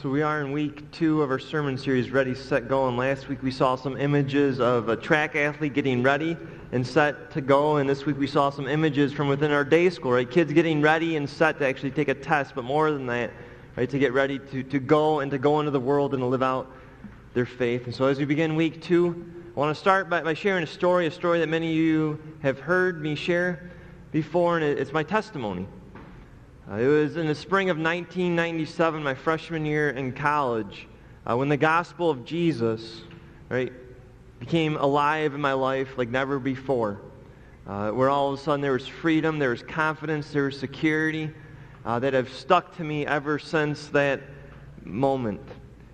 So we are in week 2 of our sermon series, Ready, Set, Go. And last week we saw some images of a track athlete getting ready and set to go. And this week we saw some images from within our day school, right? Kids getting ready and set to actually take a test, but more than that, right? To get ready to go and to go into the world and to live out their faith. And so as we begin week 2, I want to start by sharing a story that many of you have heard me share before, and it's my testimony. It was in the spring of 1997, my freshman year in college, when the gospel of Jesus, right, became alive in my life like never before. Where all of a sudden there was freedom, there was confidence, there was security that have stuck to me ever since that moment.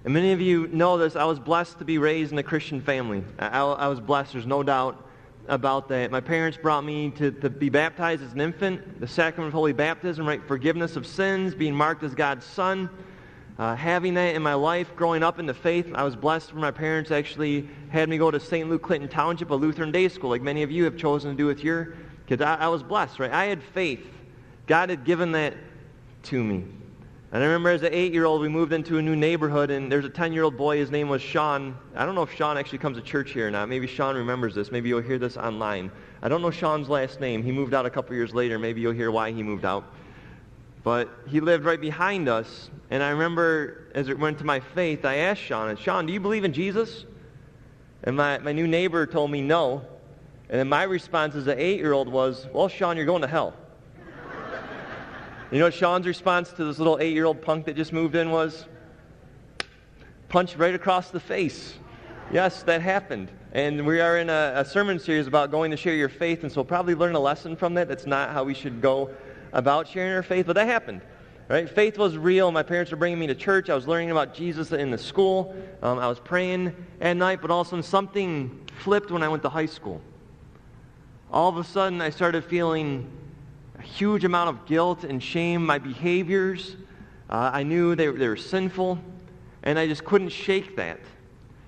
And many of you know this. I was blessed to be raised in a Christian family. I was blessed. There's no doubt about that. My parents brought me to be baptized as an infant, the sacrament of holy baptism, right? Forgiveness of sins, being marked as God's son. Having that in my life, growing up in the faith, I was blessed when my parents actually had me go to St. Luke Clinton Township, a Lutheran day school, like many of you have chosen to do with your kids. I was blessed, right? I had faith. God had given that to me. And I remember as an 8-year-old, we moved into a new neighborhood, and there's a 10-year-old boy. His name was Sean. I don't know if Sean actually comes to church here or not. Maybe Sean remembers this. Maybe you'll hear this online. I don't know Sean's last name. He moved out a couple years later. Maybe you'll hear why he moved out. But he lived right behind us, and I remember as it went to my faith, I asked Sean, do you believe in Jesus? And my new neighbor told me no. And then my response as an 8-year-old was, well, Sean, you're going to hell. You know what Sean's response to this little 8-year-old punk that just moved in was? Punch right across the face. Yes, that happened. And we are in a sermon series about going to share your faith, and so we'll probably learn a lesson from that. That's not how we should go about sharing our faith, but that happened. Right? Faith was real. My parents were bringing me to church. I was learning about Jesus in the school. I was praying at night, but all of a sudden something flipped when I went to high school. All of a sudden I started feeling a huge amount of guilt and shame. My behaviors, I knew they were sinful, and I just couldn't shake that.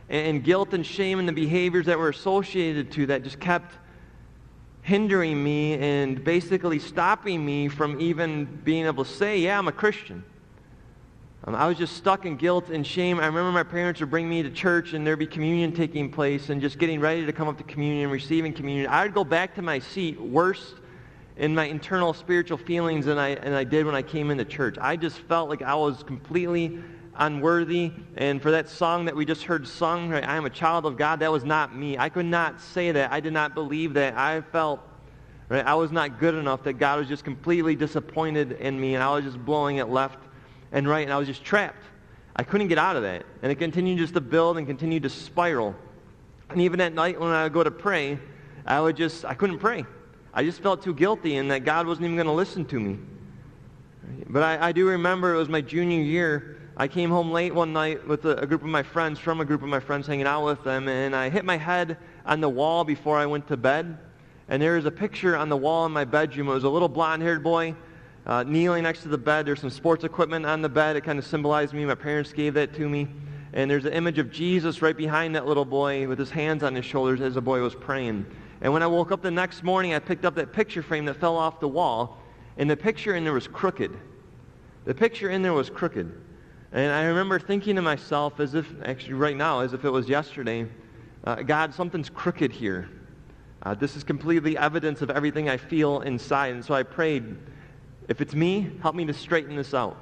And guilt and shame and the behaviors that were associated to that just kept hindering me and basically stopping me from even being able to say, yeah, I'm a Christian. I was just stuck in guilt and shame. I remember my parents would bring me to church, and there'd be communion taking place, and just getting ready to come up to communion and receiving communion. I would go back to my seat worse in my internal spiritual feelings than I did when I came into church. I just felt like I was completely unworthy. And for that song that we just heard sung, right, I am a child of God, that was not me. I could not say that. I did not believe that. I felt, right, I was not good enough, that God was just completely disappointed in me, and I was just blowing it left and right, and I was just trapped. I couldn't get out of that. And it continued just to build and continue to spiral. And even at night when I would go to pray, I couldn't pray. I just felt too guilty, and that God wasn't even going to listen to me. But I do remember it was my junior year. I came home late one night with a group of my friends, hanging out with them, and I hit my head on the wall before I went to bed. And there was a picture on the wall in my bedroom. It was a little blonde-haired boy kneeling next to the bed. There's some sports equipment on the bed. It kind of symbolized me. My parents gave that to me. And there's an image of Jesus right behind that little boy with his hands on his shoulders as the boy was praying. And when I woke up the next morning, I picked up that picture frame that fell off the wall, and the picture in there was crooked. The picture in there was crooked. And I remember thinking to myself, as if it was yesterday, God, something's crooked here. This is completely evidence of everything I feel inside. And so I prayed, if it's me, help me to straighten this out.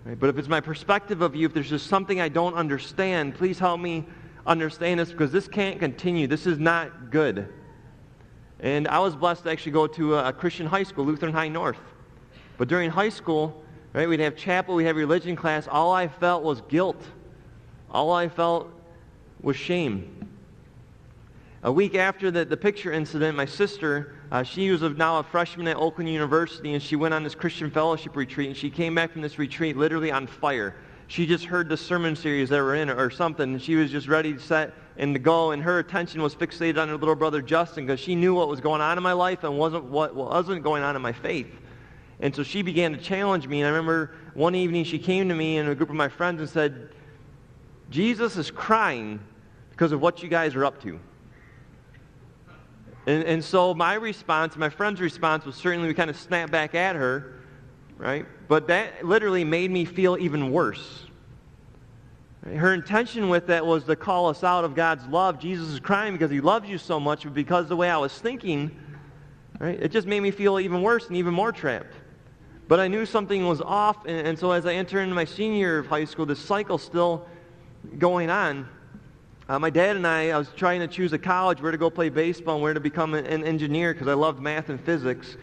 Right? But if it's my perspective of you, if there's just something I don't understand, please help me understand this, because this can't continue. This is not good. And I was blessed to actually go to a Christian high school, Lutheran High North. But during high school, right, we'd have chapel, we'd have religion class. All I felt was guilt. All I felt was shame. A week after the picture incident, my sister, she was now a freshman at Oakland University, and she went on this Christian fellowship retreat, and she came back from this retreat literally on fire. She just heard the sermon series that we're in or something, and she was just ready to set and to go, and her attention was fixated on her little brother Justin, because she knew what was going on in my life and what wasn't going on in my faith. And so she began to challenge me, and I remember one evening she came to me and a group of my friends and said, Jesus is crying because of what you guys are up to. And so my response, my friend's response was certainly we kind of snapped back at her, right? But that literally made me feel even worse. Her intention with that was to call us out of God's love. Jesus is crying because he loves you so much, but because the way I was thinking, right, it just made me feel even worse and even more trapped. But I knew something was off, and so as I enter into my senior year of high school, this cycle's still going on. My dad and I was trying to choose a college, where to go play baseball, and where to become an engineer, because I loved math and physics.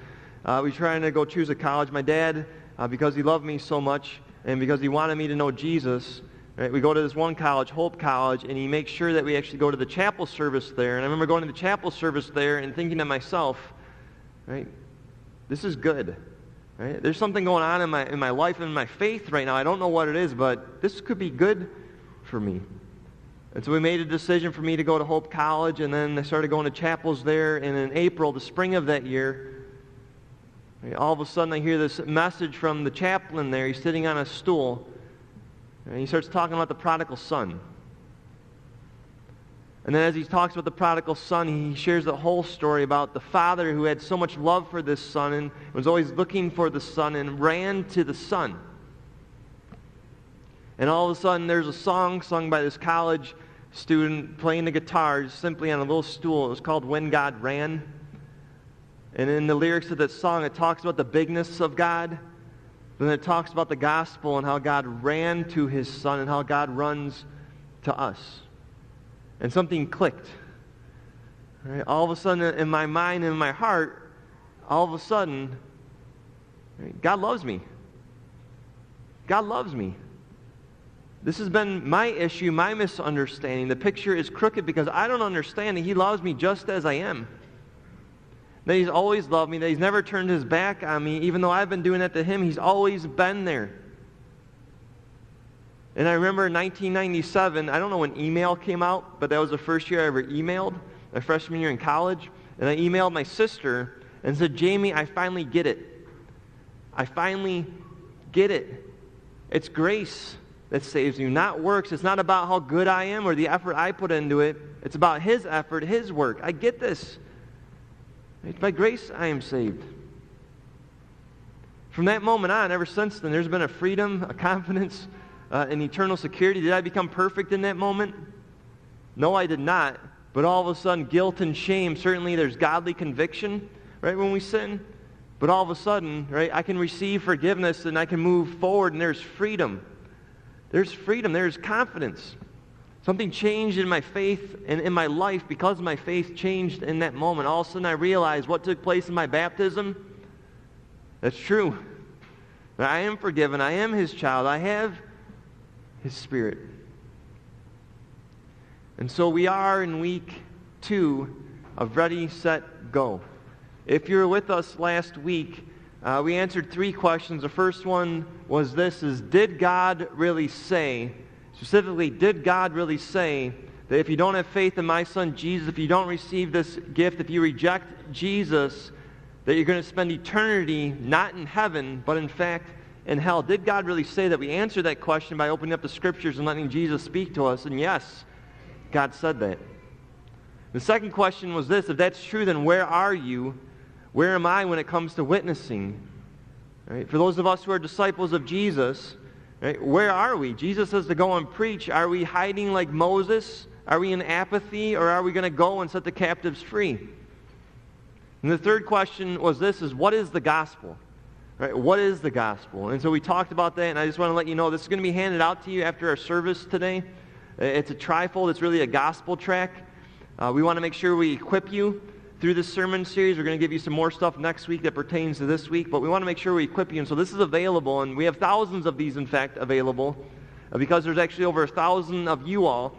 We were trying to go choose a college. My dad, because he loved me so much, and because he wanted me to know Jesus, right, we go to this one college, Hope College, and he makes sure that we actually go to the chapel service there. And I remember going to the chapel service there and thinking to myself, right, this is good. Right? There's something going on in my life and in my faith right now. I don't know what it is, but this could be good for me. And so we made a decision for me to go to Hope College, and then I started going to chapels there. And in April, the spring of that year, all of a sudden I hear this message from the chaplain there. He's sitting on a stool, and he starts talking about the prodigal son. And then as he talks about the prodigal son, he shares the whole story about the father who had so much love for this son and was always looking for the son and ran to the son. And all of a sudden there's a song sung by this college student playing the guitar simply on a little stool. It was called When God Ran. And in the lyrics of that song, it talks about the bigness of God. Then it talks about the gospel and how God ran to his son and how God runs to us. And something clicked. Right? All of a sudden, in my mind and in my heart, all of a sudden, right, God loves me. God loves me. This has been my issue, my misunderstanding. The picture is crooked because I don't understand that he loves me just as I am. That he's always loved me, that he's never turned his back on me. Even though I've been doing that to him, he's always been there. And I remember in 1997, I don't know when email came out, but that was the first year I ever emailed, my freshman year in college. And I emailed my sister and said, Jamie, I finally get it. I finally get it. It's grace that saves you, not works. It's not about how good I am or the effort I put into it. It's about his effort, his work. I get this. It's by grace I am saved. From that moment on, ever since then, there's been a freedom, a confidence, and eternal security. Did I become perfect in that moment? No, I did not. But all of a sudden, guilt and shame, certainly there's godly conviction, right, when we sin. But all of a sudden, right, I can receive forgiveness and I can move forward, and there's freedom. There's freedom. There's confidence. Something changed in my faith and in my life because my faith changed in that moment. All of a sudden, I realized what took place in my baptism. That's true. I am forgiven. I am his child. I have his Spirit. And so we are in week 2 of Ready, Set, Go. If you were with us last week, we answered 3 questions. The first one was this, is did God really say, specifically, did God really say that if you don't have faith in my son Jesus, if you don't receive this gift, if you reject Jesus, that you're going to spend eternity not in heaven, but in fact in hell? Did God really say that? We answered that question by opening up the Scriptures and letting Jesus speak to us, and yes, God said that. The second question was this, if that's true, then where are you? Where am I when it comes to witnessing? Right? For those of us who are disciples of Jesus, right, where are we? Jesus says to go and preach. Are we hiding like Moses? Are we in apathy, or are we going to go and set the captives free? And the third question was this, is what is the gospel? Right? What is the gospel? And so we talked about that, and I just want to let you know this is going to be handed out to you after our service today. It's a trifold. It's really a gospel track. We want to make sure we equip you through this sermon series. We're going to give you some more stuff next week that pertains to this week, but we want to make sure we equip you. And so this is available, and we have thousands of these, in fact, available, because there's actually over 1,000 of you all,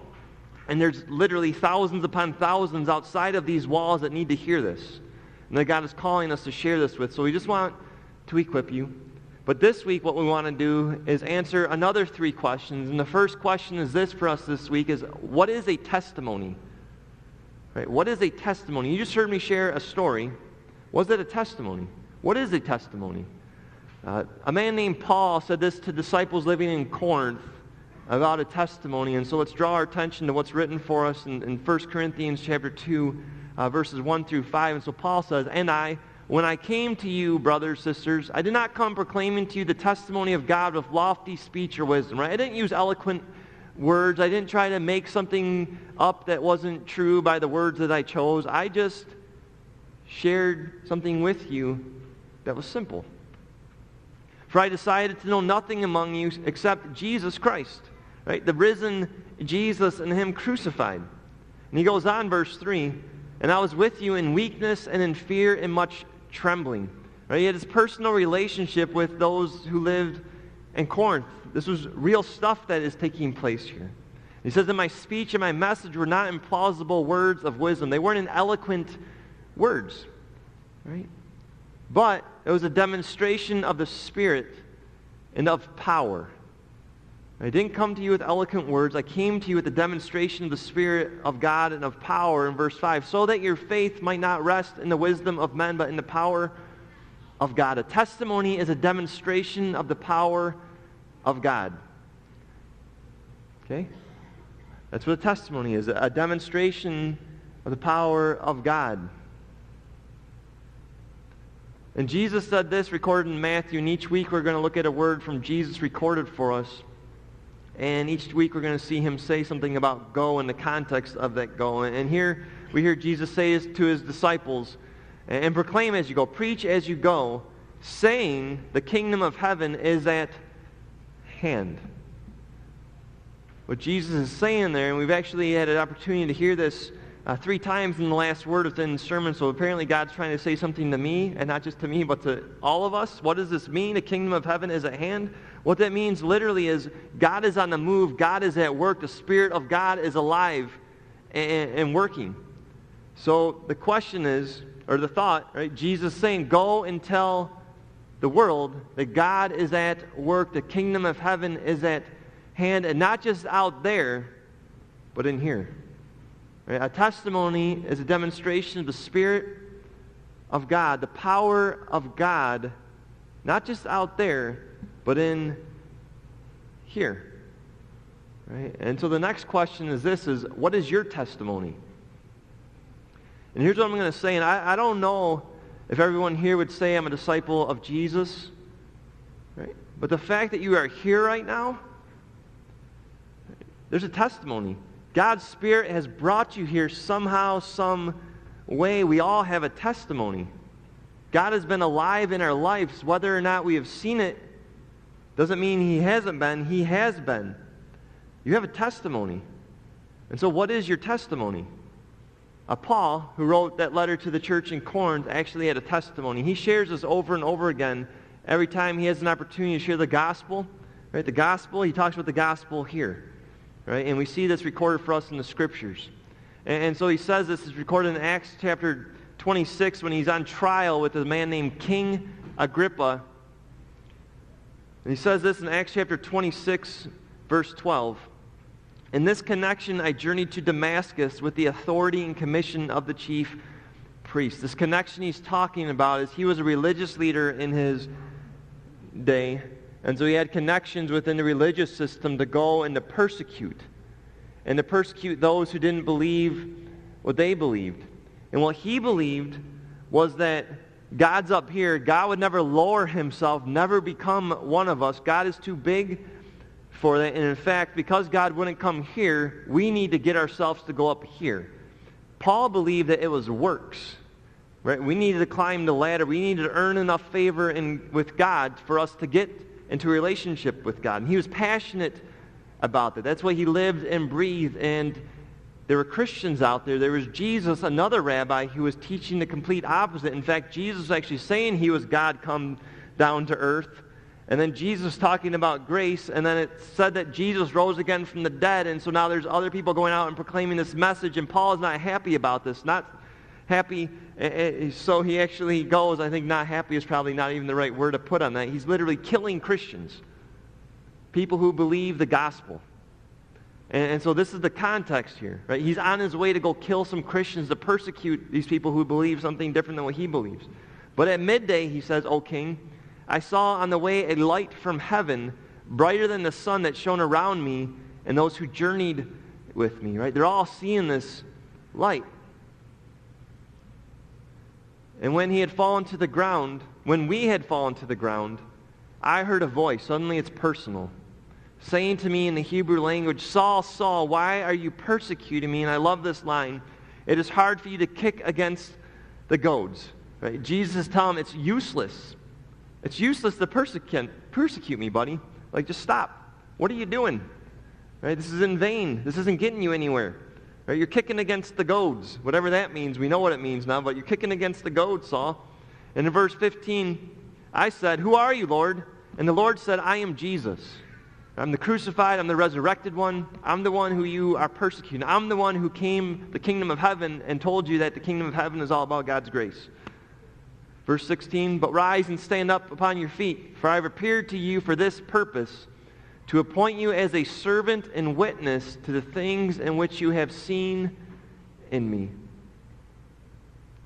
and there's literally thousands upon thousands outside of these walls that need to hear this, and that God is calling us to share this with. So we just want to equip you. But this week, what we want to do is answer another 3 questions. And the first question is this for us this week, is what is a testimony? Right? What is a testimony? You just heard me share a story. Was it a testimony? What is a testimony? A man named Paul said this to disciples living in Corinth about a testimony. And so let's draw our attention to what's written for us in 1 Corinthians chapter 2, verses 1 through 5. And so Paul says, "And I, when I came to you, brothers, sisters, I did not come proclaiming to you the testimony of God with lofty speech or wisdom." Right? I didn't use eloquent words. I didn't try to make something up that wasn't true by the words that I chose. I just shared something with you that was simple. For I decided to know nothing among you except Jesus Christ, right? The risen Jesus and him crucified. And he goes on, verse 3, and I was with you in weakness and in fear and much trembling. Right? He had his personal relationship with those who lived in Corinth. This was real stuff that is taking place here. He says that my speech and my message were not implausible words of wisdom. They weren't eloquent words, right? But it was a demonstration of the Spirit and of power. I didn't come to you with eloquent words. I came to you with the demonstration of the Spirit of God and of power in verse 5, so that your faith might not rest in the wisdom of men, but in the power of God. A testimony is a demonstration of the power of God. Okay? That's what a testimony is, a demonstration of the power of God. And Jesus said this, recorded in Matthew, and each week we're going to look at a word from Jesus recorded for us. And each week we're going to see him say something about go in the context of that go. And here we hear Jesus say this to his disciples, and proclaim as you go, preach as you go, saying the kingdom of heaven is at hand. What Jesus is saying there, and we've actually had an opportunity to hear this 3 times in the last word within the sermon, so apparently God's trying to say something to me, and not just to me, but to all of us. What does this mean? The kingdom of heaven is at hand. What that means literally is God is on the move, God is at work, the Spirit of God is alive and working. So the question is, or the thought, right? Jesus saying, go and tell the world that God is at work, the kingdom of heaven is at hand, and not just out there, but in here. Right? A testimony is a demonstration of the Spirit of God, the power of God, not just out there, but in here. Right? And so the next question is this, is what is your testimony? And here's what I'm going to say, and I don't know if everyone here would say I'm a disciple of Jesus, right? But the fact that you are here right now, there's a testimony. God's Spirit has brought you here somehow, some way. We all have a testimony. God has been alive in our lives. Whether or not we have seen it doesn't mean he hasn't been. He has been. You have a testimony. And so what is your testimony? Paul, who wrote that letter to the church in Corinth, actually had a testimony. He shares this over and over again every time he has an opportunity to share the gospel. Right? The gospel, he talks about the gospel here. Right? And we see this recorded for us in the Scriptures. And so he says this is recorded in Acts chapter 26 when he's on trial with a man named King Agrippa. And he says this in Acts chapter 26, verse 12. In this connection, I journeyed to Damascus with the authority and commission of the chief priest. This connection he's talking about is he was a religious leader in his day. And so he had connections within the religious system to go and to persecute those who didn't believe what they believed. And what he believed was that God's up here. God would never lower himself, never become one of us. God is too big for that. And in fact, because God wouldn't come here, we need to get ourselves to go up here. Paul believed that it was works. Right? We needed to climb the ladder. We needed to earn enough favor with God for us to get into a relationship with God. And he was passionate about that. That's why he lived and breathed. And there were Christians out there. There was Jesus, another rabbi, who was teaching the complete opposite. In fact, Jesus was actually saying he was God come down to earth. And then Jesus talking about grace. And then it said that Jesus rose again from the dead. And so now there's other people going out and proclaiming this message. And Paul is not happy about this. Not happy. So he actually goes, I think not happy is probably not even the right word to put on that. He's literally killing Christians. People who believe the gospel. And so this is the context here. Right? He's on his way to go kill some Christians, to persecute these people who believe something different than what he believes. But at midday, he says, O king, I saw on the way a light from heaven, brighter than the sun that shone around me and those who journeyed with me. Right? They're all seeing this light. And when we had fallen to the ground, I heard a voice. Suddenly it's personal. saying to me in the Hebrew language, Saul, Saul, why are you persecuting me? And I love this line. It is hard for you to kick against the goads. Right? Jesus is telling him it's useless. It's useless to persecute me, buddy. Like, just stop. What are you doing? Right? This is in vain. This isn't getting you anywhere. Right? You're kicking against the goads. Whatever that means. We know what it means now, but you're kicking against the goads, Saul. And in verse 15, I said, who are you, Lord? And the Lord said, I am Jesus. I'm the crucified, I'm the resurrected one. I'm the one who you are persecuting. I'm the one who came the kingdom of heaven and told you that the kingdom of heaven is all about God's grace. Verse 16, but rise and stand up upon your feet, for I have appeared to you for this purpose, to appoint you as a servant and witness to the things in which you have seen in me,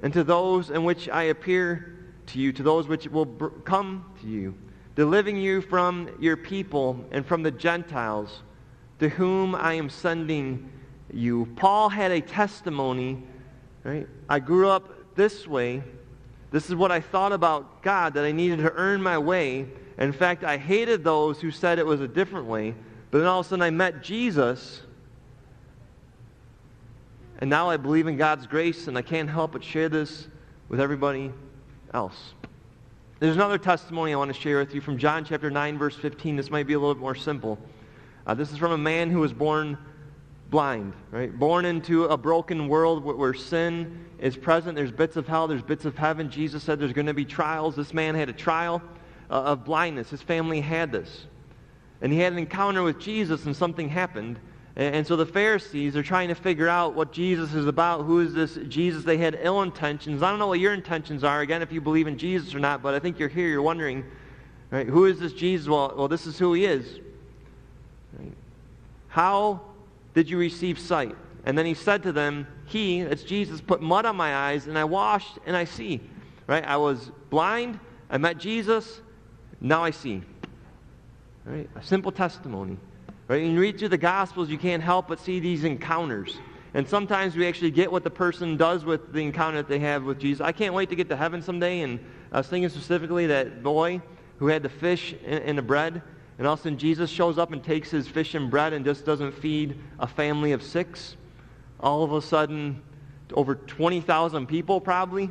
and to those in which I appear to you, to those which will come to you, delivering you from your people and from the Gentiles, to whom I am sending you. Paul had a testimony, right? I grew up this way. This is what I thought about God, that I needed to earn my way. In fact, I hated those who said it was a different way. But then all of a sudden I met Jesus, and now I believe in God's grace, and I can't help but share this with everybody else. There's another testimony I want to share with you from John chapter 9, verse 15. This might be a little bit more simple. This is from a man who was born blind, right? Born into a broken world where sin is present. There's bits of hell, there's bits of heaven. Jesus said there's going to be trials. This man had a trial of blindness. His family had this. And he had an encounter with Jesus, and something happened. And so the Pharisees are trying to figure out what Jesus is about. Who is this Jesus? They had ill intentions. I don't know what your intentions are, again, if you believe in Jesus or not, but I think you're here, you're wondering, right, who is this Jesus? Well, this is who he is. Right? How did you receive sight? And then he said to them, that's Jesus, put mud on my eyes, and I washed, and I see. Right? I was blind, I met Jesus, now I see. Right? A simple testimony. Right? When you read through the Gospels, you can't help but see these encounters. And sometimes we actually get what the person does with the encounter that they have with Jesus. I can't wait to get to heaven someday, and I was thinking specifically that boy who had the fish and the bread, and all of a sudden Jesus shows up and takes his fish and bread and just doesn't feed a family of 6. All of a sudden, over 20,000 people probably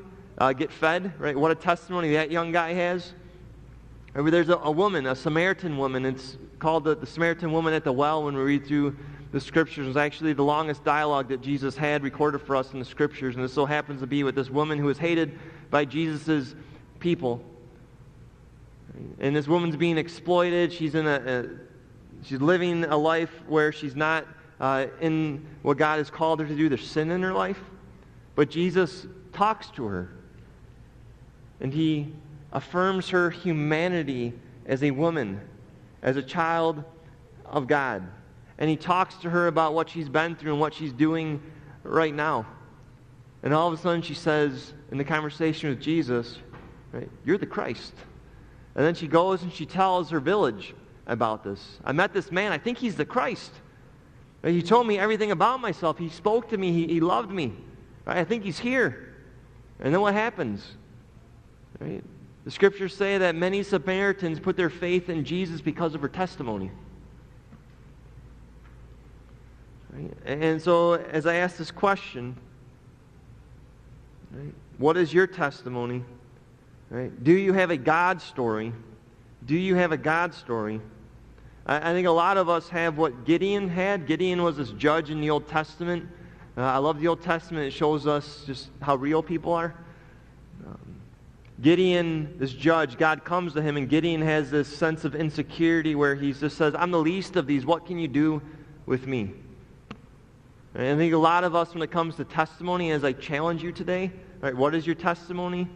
get fed. Right? What a testimony that young guy has. There's a woman, a Samaritan woman. It's called the Samaritan woman at the well when we read through the Scriptures. It's actually the longest dialogue that Jesus had recorded for us in the Scriptures. And this so happens to be with this woman who is hated by Jesus' people. And this woman's being exploited. She's she's living a life where she's not in what God has called her to do. There's sin in her life. But Jesus talks to her. And he affirms her humanity as a woman, as a child of God. And he talks to her about what she's been through and what she's doing right now. And all of a sudden she says, in the conversation with Jesus, right, you're the Christ. And then she goes and she tells her village about this. I met this man, I think he's the Christ. He told me everything about myself. He spoke to me, he loved me. Right? I think he's here. And then what happens? Right? The Scriptures say that many Samaritans put their faith in Jesus because of her testimony. Right? And so as I ask this question, right, what is your testimony? Right? Do you have a God story? Do you have a God story? I think a lot of us have what Gideon had. Gideon was this judge in the Old Testament. I love the Old Testament. It shows us just how real people are. Gideon, this judge, God comes to him, and Gideon has this sense of insecurity where he just says, I'm the least of these. What can you do with me? And I think a lot of us, when it comes to testimony, as I challenge you today, right, what is your testimony?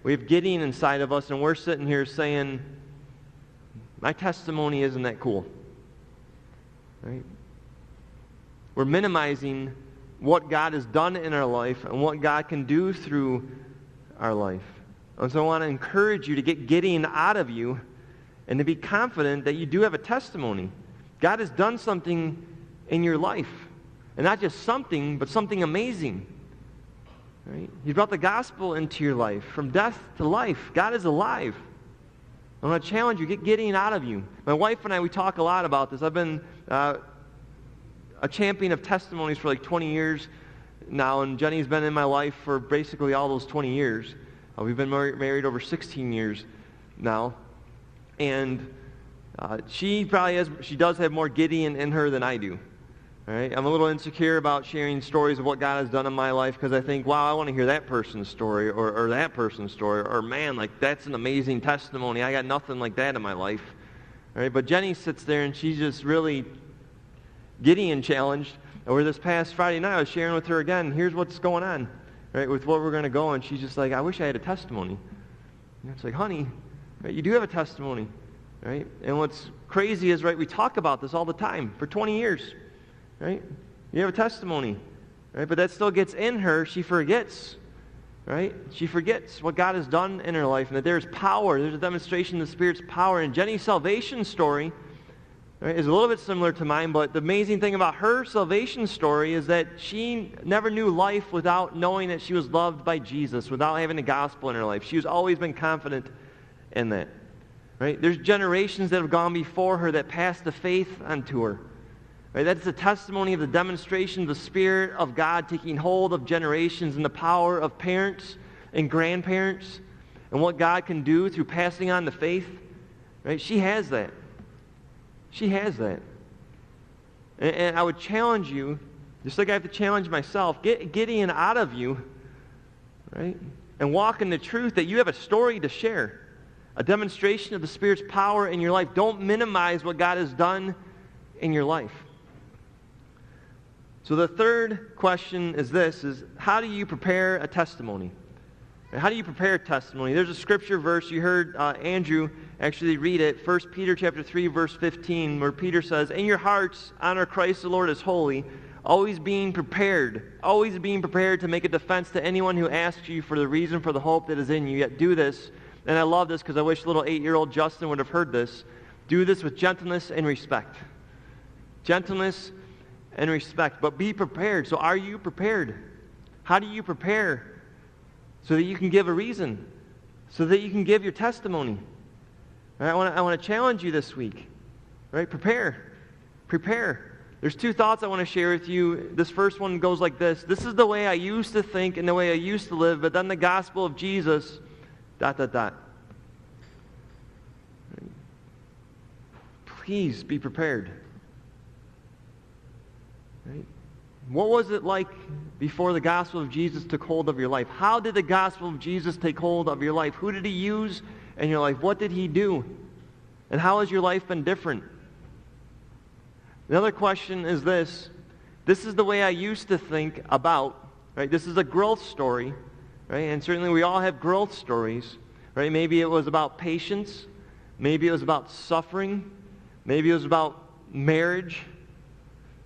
We have Gideon inside of us, and we're sitting here saying, my testimony isn't that cool. Right? We're minimizing what God has done in our life and what God can do through our life. And so I want to encourage you to get Gideon out of you and to be confident that you do have a testimony. God has done something in your life. And not just something, but something amazing. Right? He's brought the gospel into your life. From death to life. God is alive. I want to challenge you, get Gideon out of you. My wife and I, we talk a lot about this. I've been a champion of testimonies for like 20 years now, and Jenny's been in my life for basically all those 20 years. We've been married over 16 years now, and she does have more Gideon in her than I do. All right? I'm a little insecure about sharing stories of what God has done in my life because I think, wow, I want to hear that person's story or that person's story, or man, like that's an amazing testimony. I got nothing like that in my life. All right? But Jenny sits there and she's just really Gideon challenged. Over this past Friday night, I was sharing with her again, here's what's going on, right, with what we're going to go, and she's just like, I wish I had a testimony. And it's like, honey, right, you do have a testimony, right? And what's crazy is, right, we talk about this all the time for 20 years, right? You have a testimony, right? But that still gets in her. She forgets, right? She forgets what God has done in her life and that there's power. There's a demonstration of the Spirit's power. And Jenny's salvation story, right, is a little bit similar to mine, but the amazing thing about her salvation story is that she never knew life without knowing that she was loved by Jesus, without having the gospel in her life. She's always been confident in that. Right? There's generations that have gone before her that passed the faith onto her. Right? That's a testimony of the demonstration of the Spirit of God taking hold of generations and the power of parents and grandparents and what God can do through passing on the faith. Right? She has that. She has that. And I would challenge you, just like I have to challenge myself, get Gideon out of you, right? And walk in the truth that you have a story to share, a demonstration of the Spirit's power in your life. Don't minimize what God has done in your life. So the third question is this, is how do you prepare a testimony? How do you prepare a testimony? There's a scripture verse, you heard Andrew actually read it, 1 Peter chapter 3, verse 15, where Peter says, in your hearts honor Christ the Lord as holy, always being prepared to make a defense to anyone who asks you for the reason for the hope that is in you. Yet do this, and I love this because I wish little 8-year-old Justin would have heard this, do this with gentleness and respect. Gentleness and respect, but be prepared. So are you prepared? How do you prepare? So that you can give a reason, so that you can give your testimony. Right? I want to challenge you this week. Right? Prepare. There's two thoughts I want to share with you. This first one goes like this. This is the way I used to think and the way I used to live, but then the gospel of Jesus, ... Please be prepared. Right? What was it like before the gospel of Jesus took hold of your life? How did the gospel of Jesus take hold of your life? Who did he use in your life? What did he do? And how has your life been different? Another question is this. This is the way I used to think about, right? This is a growth story, right? And certainly we all have growth stories, right? Maybe it was about patience. Maybe it was about suffering. Maybe it was about marriage.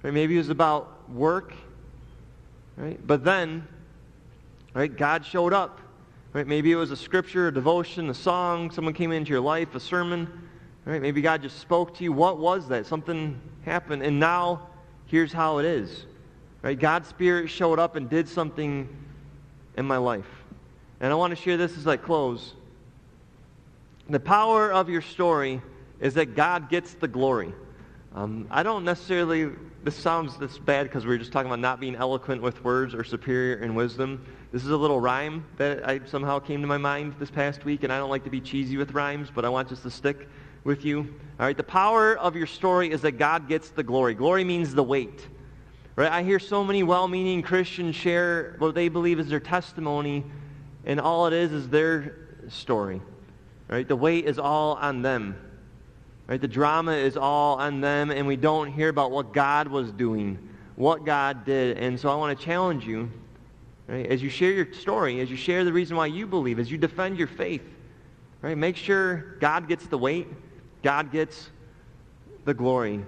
Right? Maybe it was about work, right? But then, right, God showed up, right? Maybe it was a scripture, a devotion, a song, someone came into your life, a sermon, right? Maybe God just spoke to you. What was that? Something happened, and now here's how it is, right? God's Spirit showed up and did something in my life. And I want to share this as I close. The power of your story is that God gets the glory. I don't necessarily, this bad because we were just talking about not being eloquent with words or superior in wisdom. This is a little rhyme that somehow came to my mind this past week, and I don't like to be cheesy with rhymes, but I want just to stick with you. All right, the power of your story is that God gets the glory. Glory means the weight. Right? I hear so many well-meaning Christians share what they believe is their testimony, and all it is their story. Right? The weight is all on them. Right? The drama is all on them, and we don't hear about what God was doing, what God did. And so I want to challenge you, right, as you share your story, as you share the reason why you believe, as you defend your faith, right, make sure God gets the weight, God gets the glory,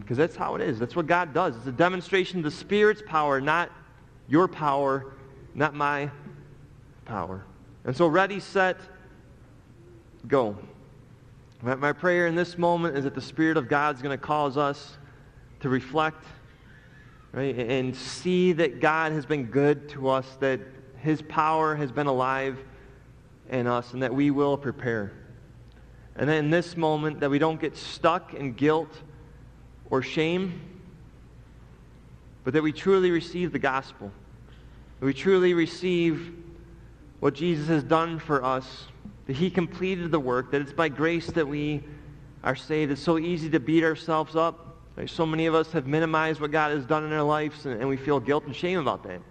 because that's how it is. That's what God does. It's a demonstration of the Spirit's power, not your power, not my power. And so ready, set, go. My prayer in this moment is that the Spirit of God is going to cause us to reflect, right, and see that God has been good to us, that His power has been alive in us, and that we will prepare. And then in this moment, that we don't get stuck in guilt or shame, but that we truly receive the gospel. That we truly receive what Jesus has done for us, that he completed the work, that it's by grace that we are saved. It's so easy to beat ourselves up. Right? So many of us have minimized what God has done in our lives, and we feel guilt and shame about that.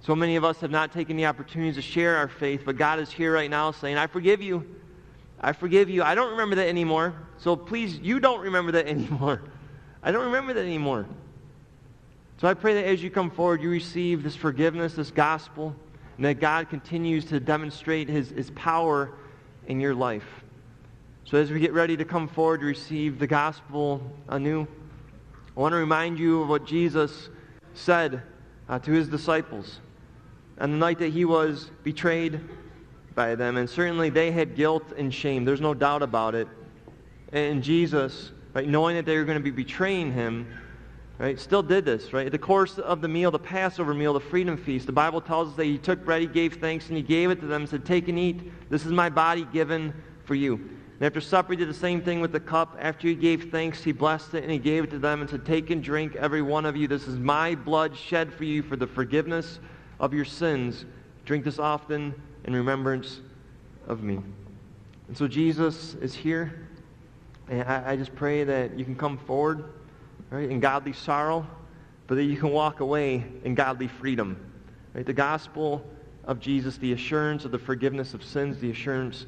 So many of us have not taken the opportunity to share our faith, but God is here right now saying, I forgive you. I forgive you. I don't remember that anymore. So please, you don't remember that anymore. I don't remember that anymore. So I pray that as you come forward, you receive this forgiveness, this gospel, and that God continues to demonstrate his power in your life. So as we get ready to come forward to receive the gospel anew, I want to remind you of what Jesus said to his disciples on the night that he was betrayed by them. And certainly they had guilt and shame. There's no doubt about it. And Jesus, right, knowing that they were going to be betraying him, right, still did this. Right? At the course of the meal, the Passover meal, the Freedom Feast, the Bible tells us that he took bread, he gave thanks, and he gave it to them and said, take and eat. This is my body given for you. And after supper, he did the same thing with the cup. After he gave thanks, he blessed it, and he gave it to them and said, take and drink, every one of you. This is my blood shed for you for the forgiveness of your sins. Drink this often in remembrance of me. And so Jesus is here, and I just pray that you can come forward, right, in godly sorrow, but that you can walk away in godly freedom. Right? The gospel of Jesus, the assurance of the forgiveness of sins, the assurance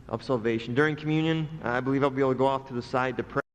of salvation. During communion, I believe I'll be able to go off to the side to pray.